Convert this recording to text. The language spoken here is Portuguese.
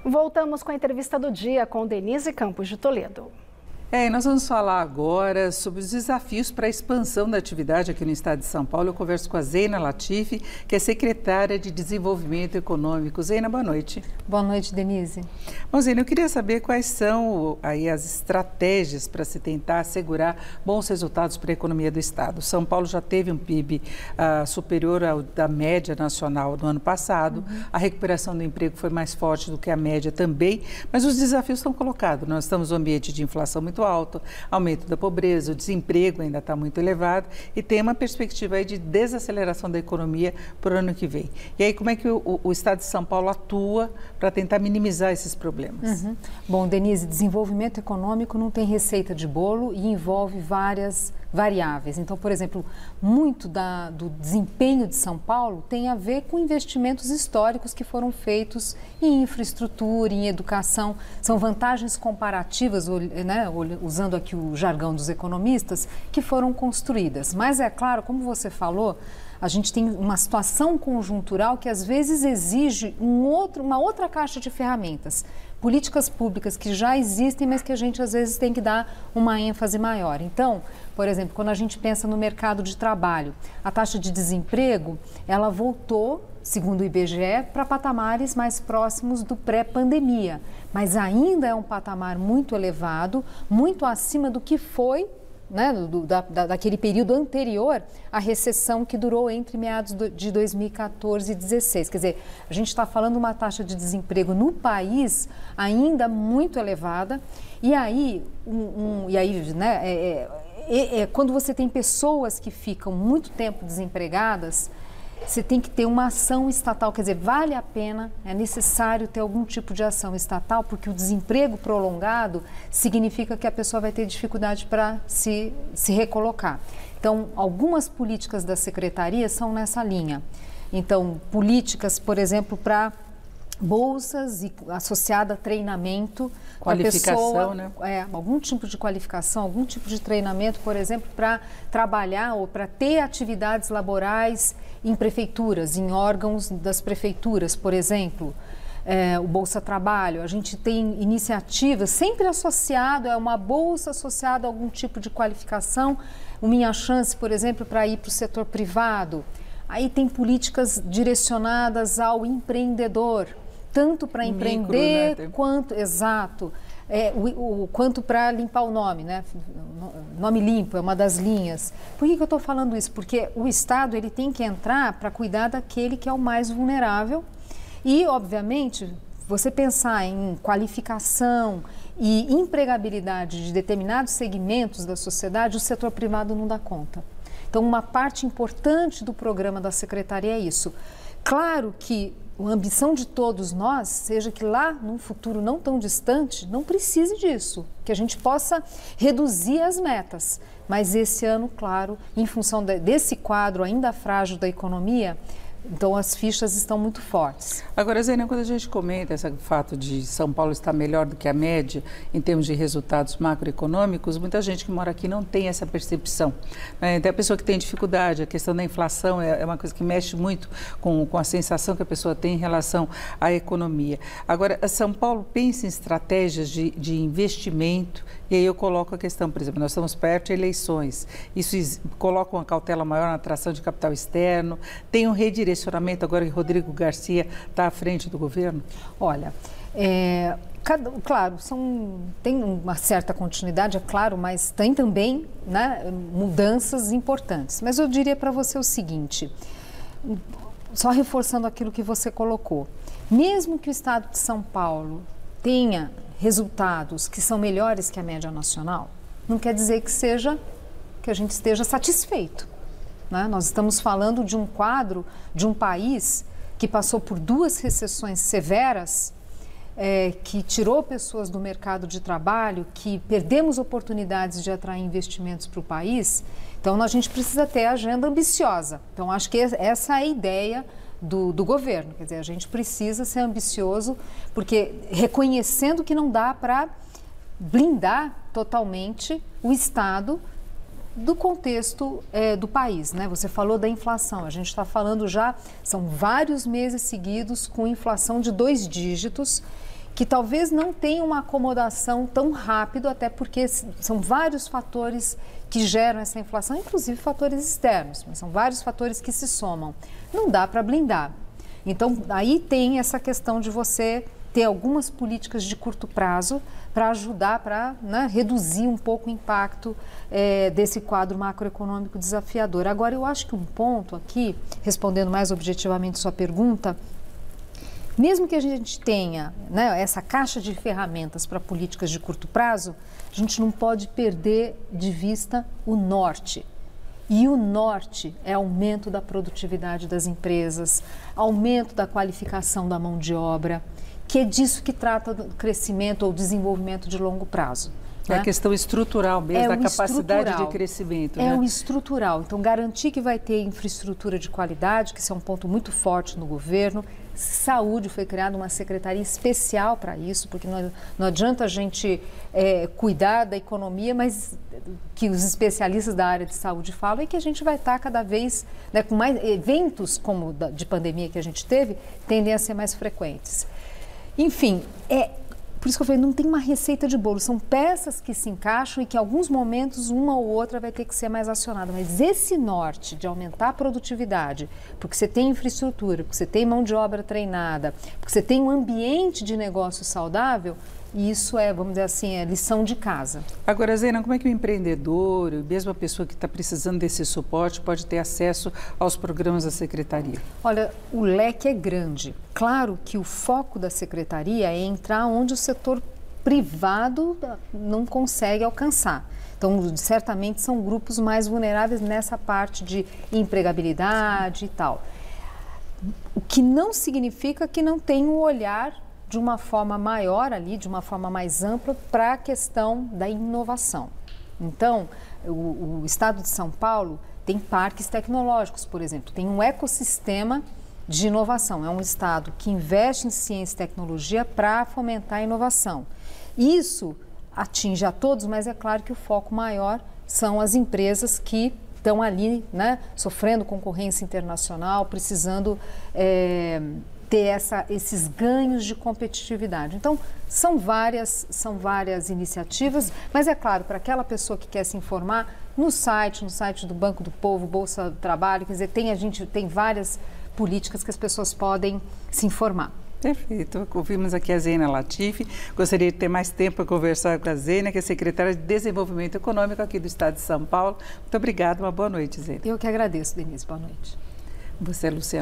Voltamos com a entrevista do dia com Denise Campos de Toledo. Nós vamos falar agora sobre os desafios para a expansão da atividade aqui no estado de São Paulo. Eu converso com a Zeina Latifi, que é secretária de Desenvolvimento Econômico. Zeina, boa noite. Boa noite, Denise. Bom, Zeina, eu queria saber quais são aí as estratégias para se tentar assegurar bons resultados para a economia do estado. São Paulo já teve um PIB superior ao da média nacional do ano passado. A recuperação do emprego foi mais forte do que a média também, mas os desafios estão colocados. Nós estamos num ambiente de inflação muito alto, aumento da pobreza, o desemprego ainda está muito elevado e tem uma perspectiva aí de desaceleração da economia para o ano que vem. E aí, como é que o estado de São Paulo atua para tentar minimizar esses problemas? Bom, Denise, desenvolvimento econômico não tem receita de bolo e envolve várias variáveis. Então, por exemplo, muito do desempenho de São Paulo tem a ver com investimentos históricos que foram feitos em infraestrutura, em educação. São vantagens comparativas, né, usando aqui o jargão dos economistas, que foram construídas. Mas é claro, como você falou, a gente tem uma situação conjuntural que às vezes exige uma outra caixa de ferramentas. Políticas públicas que já existem, mas que a gente às vezes tem que dar uma ênfase maior. Então, por exemplo, quando a gente pensa no mercado de trabalho, a taxa de desemprego, ela voltou, segundo o IBGE, para patamares mais próximos do pré-pandemia. Mas ainda é um patamar muito elevado, muito acima do que foi, né, daquele período anterior à recessão que durou entre meados de 2014 e 2016. Quer dizer, a gente está falando de uma taxa de desemprego no país ainda muito elevada. E aí, quando você tem pessoas que ficam muito tempo desempregadas, você tem que ter uma ação estatal, quer dizer, vale a pena, é necessário ter algum tipo de ação estatal, porque o desemprego prolongado significa que a pessoa vai ter dificuldade para se recolocar. Então, algumas políticas da secretaria são nessa linha. Então, políticas, por exemplo, para bolsas e associada a treinamento. Qualificação, pessoa, né? Algum tipo de qualificação, algum tipo de treinamento, por exemplo, para trabalhar ou para ter atividades laborais em prefeituras, em órgãos das prefeituras, por exemplo. O Bolsa Trabalho, a gente tem iniciativas sempre associado a uma bolsa associada a algum tipo de qualificação. O Minha Chance, por exemplo, para ir para o setor privado. Aí tem políticas direcionadas ao empreendedor, tanto para empreender, né? quanto, quanto para limpar o nome, né? Nome limpo é uma das linhas. Por que eu estou falando isso? Porque o Estado ele tem que entrar para cuidar daquele que é o mais vulnerável e, obviamente, você pensar em qualificação e empregabilidade de determinados segmentos da sociedade, o setor privado não dá conta. Então, uma parte importante do programa da Secretaria é isso. Claro que a ambição de todos nós seja que lá, num futuro não tão distante, não precise disso, que a gente possa reduzir as metas. Mas esse ano, claro, em função desse quadro ainda frágil da economia, então as fichas estão muito fortes. Agora, Zeina, quando a gente comenta esse fato de São Paulo estar melhor do que a média em termos de resultados macroeconômicos, muita gente que mora aqui não tem essa percepção. Tem a pessoa que tem dificuldade, a questão da inflação é uma coisa que mexe muito com a sensação que a pessoa tem em relação à economia. Agora, São Paulo pensa em estratégias de investimento, e aí eu coloco a questão, por exemplo, nós estamos perto de eleições, isso coloca uma cautela maior na atração de capital externo, tem um redirecionamento agora que Rodrigo Garcia está à frente do governo? Olha, claro, tem uma certa continuidade, é claro, mas tem também, né, mudanças importantes. Mas eu diria para você o seguinte, só reforçando aquilo que você colocou, mesmo que o estado de São Paulo tenha resultados que são melhores que a média nacional, não quer dizer que a gente esteja satisfeito. Né? Nós estamos falando de um quadro de um país que passou por 2 recessões severas, que tirou pessoas do mercado de trabalho, que perdemos oportunidades de atrair investimentos para o país. Então, a gente precisa ter agenda ambiciosa. Então, acho que essa é a ideia do governo. Quer dizer, a gente precisa ser ambicioso, porque reconhecendo que não dá para blindar totalmente o Estado do contexto do país, né? Você falou da inflação, a gente está falando já, são vários meses seguidos com inflação de 2 dígitos que talvez não tenha uma acomodação tão rápido, até porque são vários fatores que geram essa inflação, inclusive fatores externos, mas são vários fatores que se somam. Não dá para blindar. Então, aí tem essa questão de você ter algumas políticas de curto prazo para ajudar, para reduzir um pouco o impacto desse quadro macroeconômico desafiador. Agora, eu acho que um ponto aqui, respondendo mais objetivamente sua pergunta, mesmo que a gente tenha essa caixa de ferramentas para políticas de curto prazo, a gente não pode perder de vista o norte. E o norte é aumento da produtividade das empresas, aumento da qualificação da mão de obra, que é disso que trata o crescimento ou desenvolvimento de longo prazo. É a questão estrutural mesmo, da capacidade de crescimento. É o estrutural. Então, garantir que vai ter infraestrutura de qualidade, que isso é um ponto muito forte no governo. Saúde, foi criada uma secretaria especial para isso, porque não adianta a gente cuidar da economia, mas que os especialistas da área de saúde falam é que a gente vai estar cada vez, com mais eventos como de pandemia que a gente teve, tendem a ser mais frequentes. Enfim, por isso que eu falei, não tem uma receita de bolo, são peças que se encaixam e que em alguns momentos uma ou outra vai ter que ser mais acionada. Mas esse norte de aumentar a produtividade, porque você tem infraestrutura, porque você tem mão de obra treinada, porque você tem um ambiente de negócio saudável, isso vamos dizer assim, lição de casa. Agora, Zena, como é que o empreendedor, mesmo a pessoa que está precisando desse suporte, pode ter acesso aos programas da Secretaria? Olha, o leque é grande. Claro que o foco da Secretaria é entrar onde o setor privado não consegue alcançar. Então, certamente são grupos mais vulneráveis nessa parte de empregabilidade e tal. O que não significa que não tem um olhar de uma forma maior ali, de uma forma mais ampla para a questão da inovação. Então, o Estado de São Paulo tem parques tecnológicos, por exemplo, tem um ecossistema de inovação. É um Estado que investe em ciência e tecnologia para fomentar a inovação. Isso atinge a todos, mas é claro que o foco maior são as empresas que estão ali, sofrendo concorrência internacional, precisando ter esses ganhos de competitividade. Então, são várias iniciativas, mas é claro, para aquela pessoa que quer se informar, no site do Banco do Povo, Bolsa do Trabalho, quer dizer, a gente tem várias políticas que as pessoas podem se informar. Perfeito. Ouvimos aqui a Zena Latifi. Gostaria de ter mais tempo para conversar com a Zena, que é secretária de Desenvolvimento Econômico aqui do Estado de São Paulo. Muito obrigada, uma boa noite, Zena. Eu que agradeço, Denise. Boa noite. Você, Luciana.